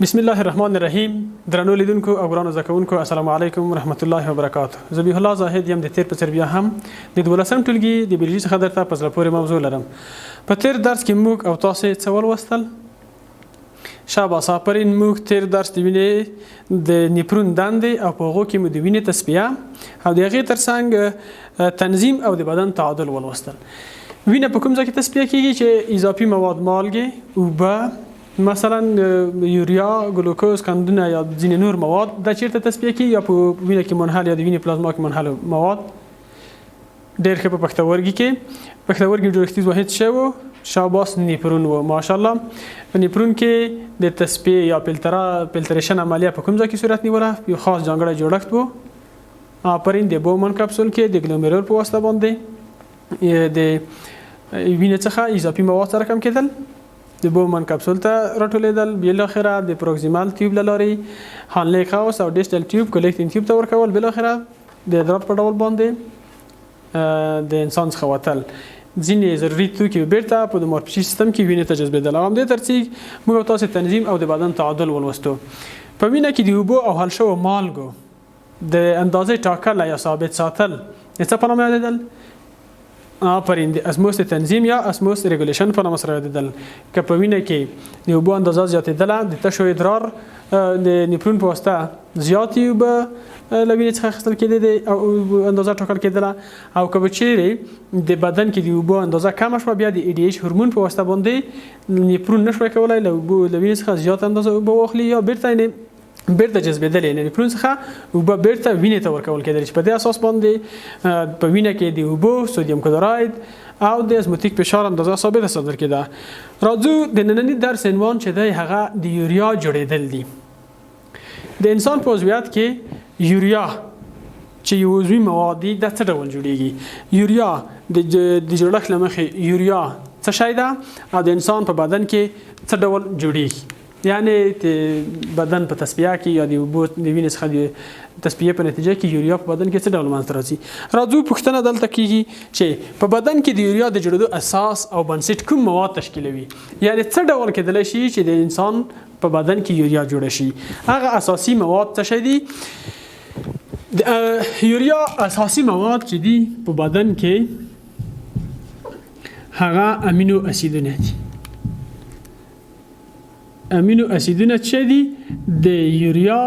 بسم الله الرحمن الرحیم. درنو لیدونکو او ګرانو زده کوونکو السلام علیکم ورحمت الله وبرکاته. ذبیح الله زاهد یم د تیر په بیا هم د 12م ټولګي د بیولوژي څخه درته په زړه پورې موضوع لرم. په تیر درس کې موږ او تاسو څه ولوستل؟ شاباس آفرین. موږ تیر درس د وینې د نیپرون دندې او په هغو کې مو د وینې تصفیه او د هغې ترڅنګ تنظیم او د بدن تعادل ولوستل. وینه په کوم ځای کې تصفیه کیږي چې اضافي مواد مالګې، اوبه، مثلا یوریا، ګلوکوز، قندونه یا ځینې نور مواد دا چیرته تصفیه کیږي؟ یا په وینه کې منحل یا د وینې پلازما کې منحل مواد. ډېر ښه. په پښتورګي کې جوړښتیز واحد څه و؟ شاباس نیپرون و. ماشاءالله. په نیپرون کې د تصفیې یا فلتریشن عملیه په کوم ځای کې صورت نیوله؟ یو خاص ځانګړی جوړښت و. آفرین. د بومن کپسول کې د ګلومرول په واسطه باندې د وینې څخه اضافي مواد سره کم کېدل، د بومن کپسول ته راټولېدل، بالاخره د پروکسیمال تیوب له لارې هانلې خاوس او ډیسټل تیوب کلیکټینګ تیوب ته ورکول، بالاخره د ادرار په ډول باندې د انسان څخه وتل. ځینې ضروري توکي بیرته په د مورفشي سیستم کې وینې ته جذبېدل. او همدې ترڅنګ موږ او تاسو تنظیم او د بدن تعادل ولوستو. په وینه کې د اوبو او حل شوو مالګو د اندازې ټاکل یا ثابت ساتل د څه په نامه یادېدل؟ آفرین. د اسموس تنظیم یا اسموس ریګولیشن په نامه سره یادېدل. که په وینه کې د اوبو اندازه زیاتېدله، د تشو ادرار د نیپرون په واسطه زیاتې اوبه له وینې څخه اخیستل کېدې او اندازه ټاکل کېدله، او که به چیرې د بدن کې د اوبو اندازه کمه شوه، بیا د ای ډي ایچ هورمون په واسطه باندې نیپرون نشوی کولی له وینې څخه زیاته اندازه اوبه واخلي یا بیرته جذبېدل، یعنې نیپرون څخه اوبه بیرته وینې ته ورکول کېدل، چې په دې اساس باندې په وینه کې د اوبو، سودیم کلوراید او د ازموتیک فشار اندازه ثابته ساتل کېده. راځو د ننني درس عنوان چې دی هغه د یوریا جوړېدل دي. د انسان په عضویت کې یوریا چې یو عضوي مواد دي دا څه ډول جوړیږي؟ یوریا د جوړښت له مخې یوریا څه شی ده او د انسان په بدن کې څه ډول جوړیږي؟ یعنی د بدن په تصفیه کې یا د اوبو د وینې څخه د تصفیه په نتیجه کې یوریا په بدن کې څه ډول منځته راځي. راځو پوښتنه دلته کیږي چې په بدن کې د یوریا د جوړېدو اساس او بنسټ کوم مواد تشکیلوي؟ یعنی څه ډول کېدلی شي چې د انسان په بدن کې یوریا جوړه شي؟ هغه اساسي مواد څه شي دي؟ د یوریا اساسي مواد چې دي په بدن کې هغه امینو اسیدونه دي. امینو اسیدونه چې دي د یوریا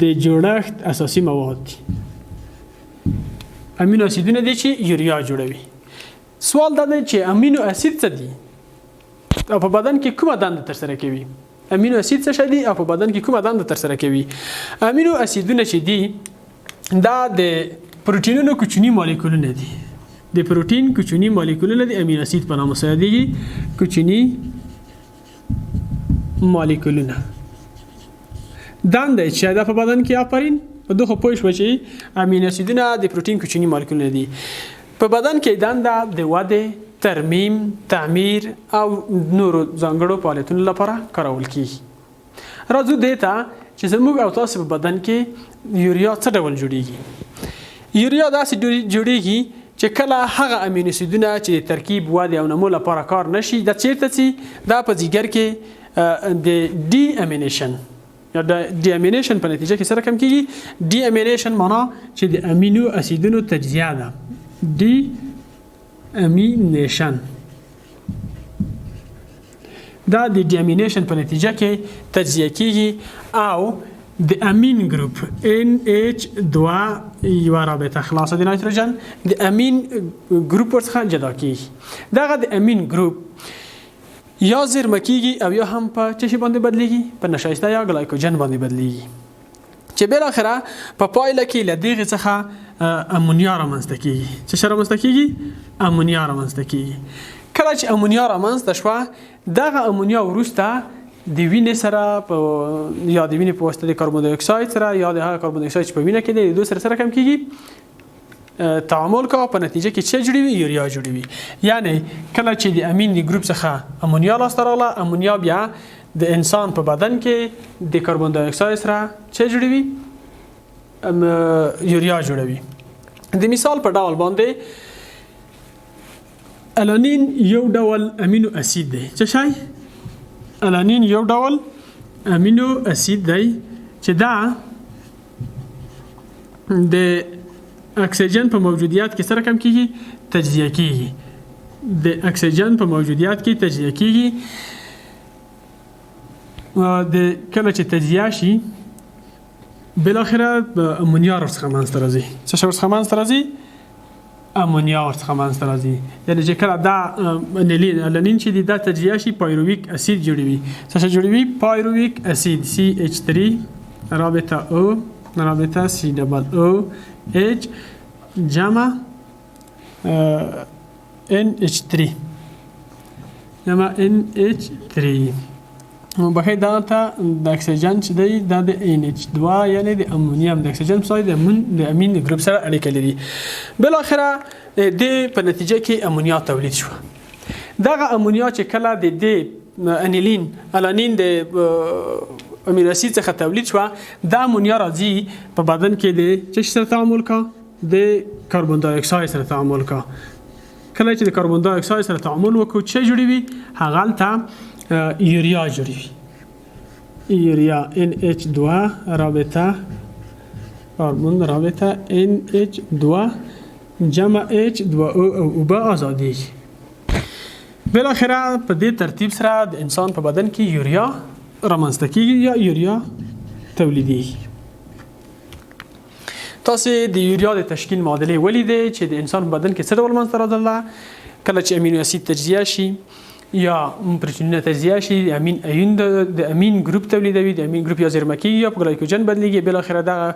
د جوړښت اساسي مواد دي. امینو اسیدونه دي چې یوریا جوړوي. سوال دا دی چې امینو اسید څه دي او په بدن کې کومه دنده ترسره کوي؟ امینو اسید څه شی دي او په بدن کې کومه دنده ترسره کوي؟ امینو اسیدونه چې دي دا د پروتینونو کوچني مالیکولونه دي. د پروتین کوچني مالیکولونه دي، امینو اسید په نامه سره یادېږي. کوچني مالیکولونه دنده چې دا په بدن کې آفرین په دغه پوه شو چې امینو اسیدونه د پروتین کوچني مالیکولونه دي. په بدن کې دنده د ودې، ترمیم، تعمیر او نورو ځانګړو فعالیتونو لپاره کارول کیږي. راځو دې ته چې زموږ او تاسو په بدن کې یوریا څه ډول جوړیږي. یوریا داسې جوړیږي چې کله هغه امینو اسیدونه چې د ترکیب، ودې او نمو لپاره کار نشي دا چیرته ځي؟ دا په ځیګر کې د ډي امینیشن یا د ډي امینیشن په نتیجه کې سره کم کیږي. ډي امینیشن معنا چې د امینو اسیدونو تجزیه ده. ډي امینیشن دا د ډي امینیشن په نتیجه کې تجزیه کیږي او د امین ګروپ NH2 یو رابطه خلاصه د نایتروجن د امین ګروپ ورڅخه جدا کیږي. دغه د امین ګروپ یا زیرمه کیږي او یا هم په څه شي باندې بدلیږي؟ په نشایسته یا ګلایکوجن باندې بدلیږي، چې بالاخره په پایله کې له دغه څخه امونیا رامنځته کیږي. څه شی رامنځته کیږي؟ امونیا رامنځته کیږي. کله چې امونیا رامنځته شوه، دغه امونیا وروسته د وینې سره یا د وینې په واسطه د کاربن دای اکساید سره یا د هغه کاربن دای اکساید چې په وینه کې دی د دوی سره کم کیږي، تعامل کوي، په نتیجه کې څه جوړوي؟ یوریا جوړوي. یعنی کله چې د امین د ګروپ څخه امونیا لاسته راغله، امونیا بیا د انسان په بدن کې د کاربن دای اکساید سره څه جوړوي؟ یوریا جوړوي. د مثال په ډول باندې الانین یو ډول امینو اسید دی. څه شی؟ الانین یو ډول امینو اسید دی چې دا د اکسیجن په موجودیت کې سره کم کیږي تجزیه کیږي د اکسیجن په موجودیت کې تجزیه کیږي د کله چې تجزیه شي بالاخره امونیا ورڅخه منځته راځي څه شی ورڅخه منځته راځي امونیا ورڅخه منځته راځي یعنې چې کله دا الانین چې دی دا تجزیه شي پایرویک اسید جوړوي څه شی جوړوي پایرویک اسید CH3 رابطه O رابطه COOH جمع NH3 جمع NH3 بخیر دا ته د اکسیجن چې دی دا د NH2 یعنی د امونیم د اکسیجن په ځای د امین ګروپ سره اړیکه لري بالاخره د په نتیجه کې امونیا تولید شو دغه امونیا چې کله د انیلین الانین د امینو اسید څخه تولید شو دا امونیا راځي په بدن کې د چه سره تعامل کا د کاربن دای اکساید سره تعامل کا کله چې د کاربن دای اکساید سره تعامل وکړو چې جوړوي هغه ته یوریا جوړوي یوریا NH2 رابطه کاربن رابطه NH2 جمع H2O او اوبه آزادی بالاخره په دې ترتیب سره د انسان په بدن کې یوریا رامنځته کیږي یا یوریا تولیدیږي تاسو د یوریا د تشکیل معادلې ولیدې چې د انسان په بدن کې څه ډول منځته راځي کله چې امینو اسید تجزیه شي یا پروتینونه تجزیه شي د امین ګروپ تولیدوي د امین ګروپ یا زیرمه کیږي یا په ګلایکوجن بدلیږي بالاخره دغه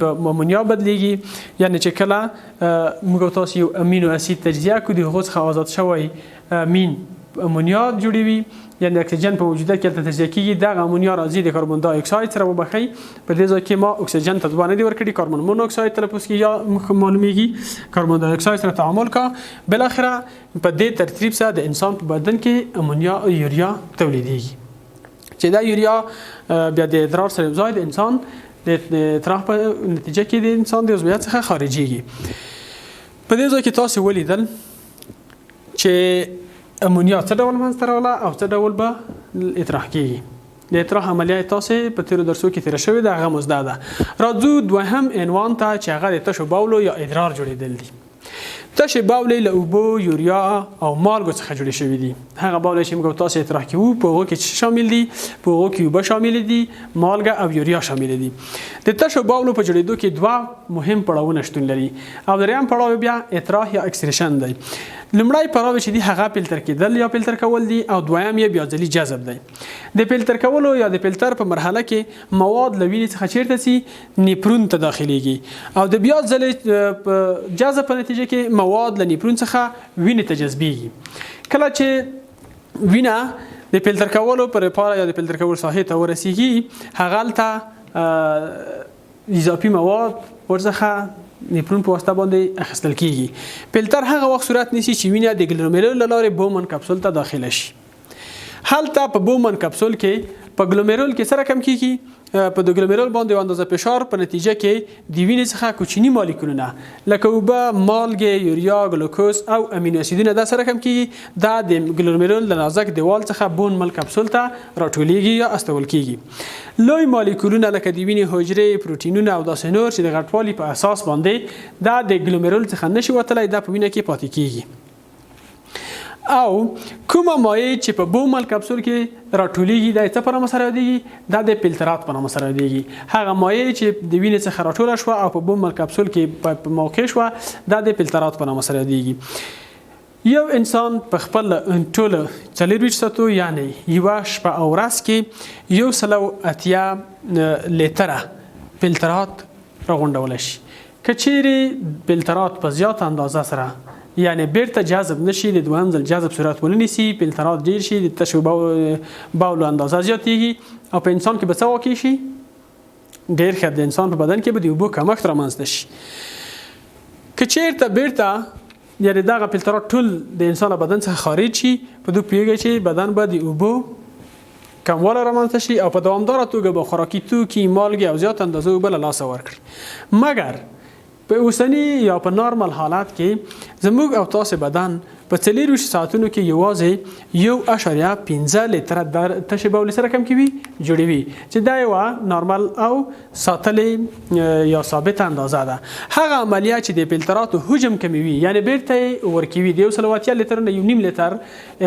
په امونیا بدلیږي یعنی چې کله موږ تاسو یو امینو اسید تجزیه کړو د هغه څخه آزاد شوی امین امونیا جوړوي یعنی اکسیجن په موجودیت کې تجزیه کیږي دغه امونیا راځي د کاربن دای اکساید سره وبخي په دې ځای کې ما اکسیجن ته ځوانه دی ورکړي کاربن مونوکساید تلفظ کې یا معلومیږي کاربن دای اکساید سره تعامل کا بالاخره په دې ترتیب سره د انسان په بدن کې امونیا او یوریا تولیدېږي چې دا یوریا بیا د ادرار سره ځای د انسان د اطراح په نتیجه کې د انسان د عضویت څخه خارجيږي په دې ځای کې تاسو ولیدل چې امونیا څه ډول منځته راوړله او څه ډول به اطراح کیږي د اطراح عملیه تاسو په تیرو درسو کې تیر شوی د هغه مزده ده راځو دوهم عنوان ته چې هغه د تشو باولو یا ادرار جوړیدل دي تشې باولې له اوبو یوریا او مالګو څخه جوړې شوي دي هغه باولې چې موږ تاسو اطراح کوو په هغو کې شامل دي په هغو کې اوبه شامل دي مالګه او یوریا شامل دي د تشو باولو په جوړېدو کې دوه مهم پړاوونه شتون لري او دریم پړاو بیا اطراح یا اکسریشن دی لمړی پړاو چې دی هغه فلټر کېدل یا فلټر کول دي او دویم یې بیا ځلي جذب دی د فلټر کولو یا د فلټر په مرحله کې مواد له وینې څخه چیرته سي نیپرون ته داخليږي او د بیا ځلې جذب په نتیجه کې مواد له نیپرون څخه وینې ته جذبېږي کله چې وینه د فلټر کولو پر پاره یا د فلټر کولو ساحې ته ورسیږي هغه ته اضافي مواد ورڅخه نیپرون په واسطه باندې اخیستل کیږي فلټر هغه وخت صورت نیسي چې وینه د ګلومرول له لارې بومن کپسول ته داخله شي هلته په بومن کپسول کې په ګلومرول کې سره کم کیږي په د ګلومرول باندې اندازه فشار په نتیجه کې د وینې څخه کوچني مالیکولونه لکه اوبه مالګې یوریا ګلوکوز او امینو اسیدونه دا سره کم کیږي دا د ګلومرول د نازک دیوال څخه بون مل کپسول ته راټولیږي یا استول کیږي لوی مالیکولونه لکه د وینې حجرې پروتینونه او داسې نور چې د غټوالي په اساس باندې دا د ګلومرول څخه نشي وتلی دا په وینه کې پاتې کیږي او کومه مایع چې په بومل کپسول کې راټولیږي دا څه په نامه سره یادیږي دا د فلټرات په نامه سره یادیږي هغه مایع چې د وینې څخه راټوله شوه او په بومل کپسول کې په موقع شوه دا د فلټرات په نامه سره یادیږي یو انسان په خپل ټوله 24 ساعتو یعنی یوه شپه او ورځ کې 180 لیتره فلټرات راغونډولی شي که چیرې فلټرات په زیاته اندازه سره یعنی بیرته جذب نشي د دوهم ځل جذب صورت ونیسي فلټرات ډیر شي د تشو باولو اندازه زیاتیږي او په انسان کې به څه واقع شي ډیر ښه د انسان په بدن کې به د اوبو کمښت رامنځته شي که چیرته بیرته یعنی دغه فلټرات ټول د انسان بدن څخه خارج شي په دوی پوهیږي چې بدن به د اوبو کموالی رامنځته شي او په دوامداره توګه به خوراکي توکي مالګې او زیات اندازه اوبه له لاسه ورکړي مګر په اوسني یا په نارمل حالت کې زموږ او تاسو بدن په په 24 ساعتونو کې یوازې 1.15 لیتره د تشې بول سره کم کوي جوړوي چې دا یو نارمل او ساتلې یا ثابت اندازه ده. هغه عملیه چې د فلتراتو حجم کموي یعنی بیرته ورکوي د 1 لیتر نه 1.5 لیتر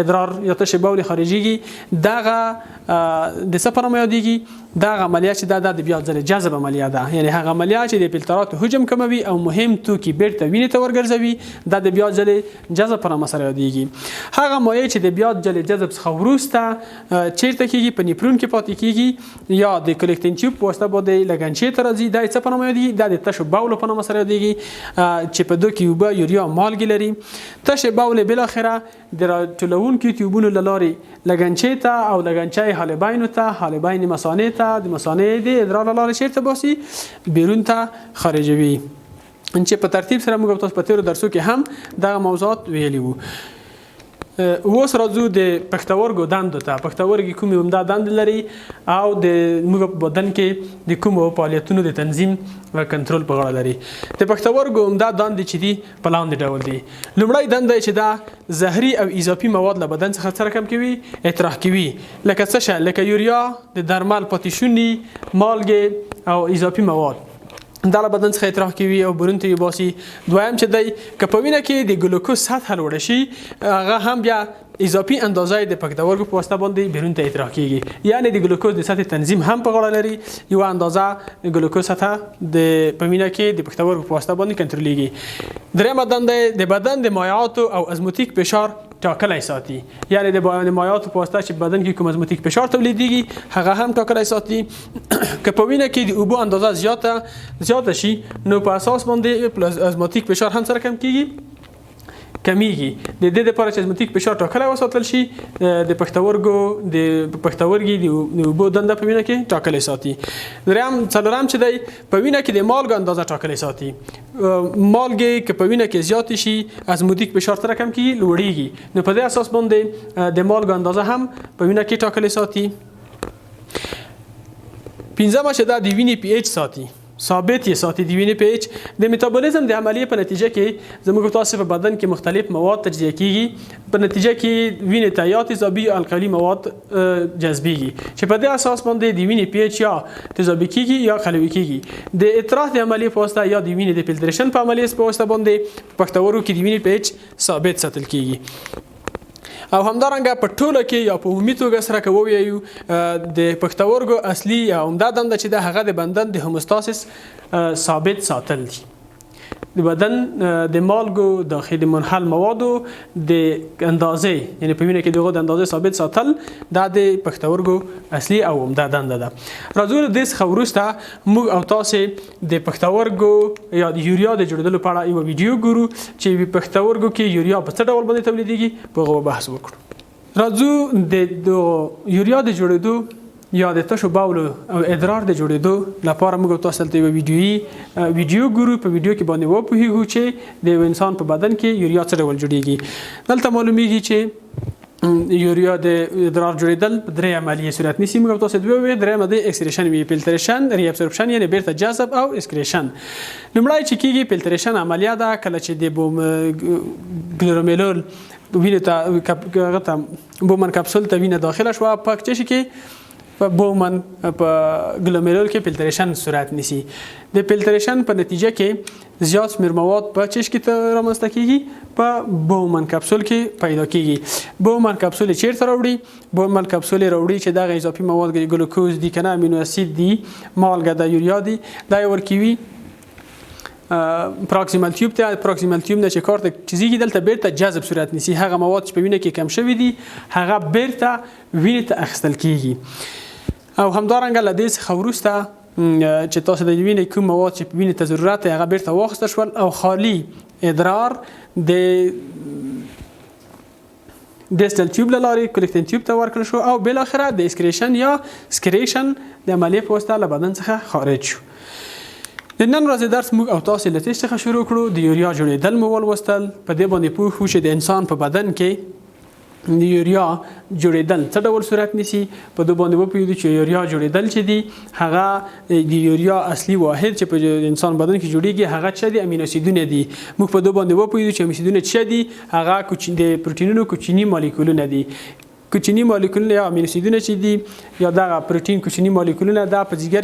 ادرار یا تشې بول خارجيږي دغه د سفر مې یادېږي دغه عملیه چې د بیا ځل جذب عملیه ده یعنی هغه عملیه چې د فلتراتو حجم کموي او مهم توکي بیرته وینې ته ورګرځوي د بیا ځل جذب پر مسله یادېږي. هغه مایع چې د بیا ځل جذب څخه وروسته چیرته کېږي په نیپرون کې پاتې کېږي یا د کلیکټین ټیوب په واسطه باندې لګنچې ته راځي د څه په نامه یادېږي د تشو باول په نامه سره یادېږي چې په دوی کې اوبه یوریا مالګې لري. تشې باول بالاخره د راټولونکو ټیوبونو له لارې لګنچې ته او لګنچې حالبینو ته حالبین مثانې ته د مثانې د ادرار لاله چیرته باسي بیرون ته خارجوي چې په ترتیب سره موږ تاسو په تیرو درسو کې هم دغه موضوعات ویلي وو. اوس راځو د پښتورګو دندو ته. پښتورګي کومې عمده دندې لري او د موږ په بدن کې د کومو فعالیتونو د تنظیم او کنټرول په غاړه لري. د پښتورګو عمده دندې چې دي په لاندې ډول دي. لومړی دنده چې دا زهري او اضافي مواد له بدن څخه سره کم کوي اطراح کوي لکه څه شی لکه یوریا د درمل پاتیشونی مالګې او اضافي مواد دا له بدن څخه اطراح کوي او برون ته یې باسي. دویم چې دی که په وینه کې د ګلوکوز سطح لوړه شي هغه هم بیا اضافي اندازه د پښتورګو په واسطه باندې بیرون ته اطراح کیږي یعنی د ګلوکوز د سطح تنظیم هم په غاړه لري یو اندازه ګلوکوز سطح د پوینه کې د پښتورګو په واسطه باندې کنټرولېږي. درېمه دنده د بدن د مایعاتو او ازموتیک فشار ټاکلی ساتي یعنی د مایعاتو په واسطه چې بدن کې کوم ازموتیک فشار تولیدېږي هغه هم ټاکلی ساتي. که په وینه کې د اوبو اندازه زیاته شي نو په اساس باندې ازموتیک فشار هم سره کم کیږي کمیږي. د دې لپاره چې ازموتیک فشار ټاکلی وساتل شي د پښتورګي د اوبو دنده په وینه کې ټاکلی ساتي. څلورم چې دی په وینه کې د مالګو اندازه ټاکلی ساتي. مالګې که په وینه کې زیاتې شي ازموتیک فشار سره کم کیږي لوړیږي نو په دې اساس باندې د مالګو اندازه هم په وینه کې ټاکلی ساتي. پنځمه چې دا د وینې پی ایچ ساتي ثابت یې ساتي. د وینې پی ایچ د میتابولیزم د عملیې په نتیجه کې زموږ تاسو په بدن کې مختلف مواد تجزیه کیږي په نتیجه کې وینې ته یا تیزابي القلي مواد جذبېږي چې په دې اساس باندې د وینې پی ایچ یا تیزابي کیږي یا قلوي کیږي. د اطراح د عملیې په واسطه یا د وینې د فلټریشن په عملیې په واسطه باندې پښتورګو کې د وینې پی ایچ ثابت ساتل کیږي. او همدارنګه په ټوله کې یا په عمومي توګه سره که ووایو د پښتورګو اصلي یا عمده دنده چې ده هغه د بدن د هوموستاسیس ثابت ساتل دي. د بدن د مالګو داخلي منحل موادو د اندازې یعنی په وینه کې دغه د اندازې ثابت ساتل دا د پښتورګو اصلي او عمده دنده ده. راځو د دې څخه وروسته موږ او تاسو د پښتورګو یا د یوریا د جوړېدلو په اړه یو ویډیو ګورو چې پښتورګو کې یوریا په څه ډول باندې تولیدېږي په هغه بحث وکړو. راځو د یوریا د جوړېدو یا د تشو باول او ادرار د جوړېدو لپاره موږ تاسو ته یو ویډیو ګورو. په ویډیو کې باندې وپوهیږو چې د انسان په بدن کې یوریا څه ډول جوړېږي. دلته معلومیږي چې یوریا د ادرار جوړېدل په درې عملیې صورت نیسي. موږ تاسو ته ویو درېمه د اکسکریشن وی فلټریشن ریابسورپشن یعنی بیرته جذب او اسکریشن. لومړی چې کیږي فلټریشن عملیه ده کله چې د ګلومیرول وینې ته بومن کپسول ته وینه داخله شوه په چشي کې په بومن په ګلومیرول کې فلټریشن صورت نیسي. د فلټریشن په نتیجه کې زیات شمیر مواد په چشم کې رامنځته کیږي په بومن کپسول کې پیدا کیږي. بومن کپسول چیرته راوړي؟ بومن کپسول راوړي چې دغه اضافي مواد ګلوکوز دي کنه امینو اسید دي مالګه د یوریا دي دا ورکوي پروکسیمال تیوب ته. پروکسیمال تیوب نه چې کار ته چیزی دلته بیرته جذب صورت نیسي. هغه مواد چې په وینه کې کم شوي دي هغه بیرته وینې ته اخیستل کیږي. او همدارنګه له دې څخه وروسته چې تاسو د وینې کوم مواد چې په وینې ته ضرورت دی هغه بیرته واخیستل شول او خالي ادرار د ډیسټل تیوب له لارې کلیکټین تیوب ته ورکړل شو او بالاخره د اسکریشن یا سکریشن د عملیې په واسطه له بدن څخه خارج شو. د نن ورځې درس موږ او تاسو له تېښ څخه شروع کړو. د یوریا جوړېدل مو ولوستل. په دې باندې پوه شو چې د انسان په بدن کې د یوریا جوړېدل څه ډول صورت نیسي په دې باندې وپوهېدو چې یوریا جوړېدل چې دي هغه د یوریا اصلي واحد چې په انسان بدن کې جوړېږي هغه څه دي امینو اسیدونه دي موږ په دې باندې وپوهېدو چې امینو اسیدونه څه دي هغه د پروټینونو کوچني مالیکولونه دي کوچني مالیکولونه یا امینو اسیدونه چې دي یا دغه پروټین کوچني مالیکولونه دا په ځیګر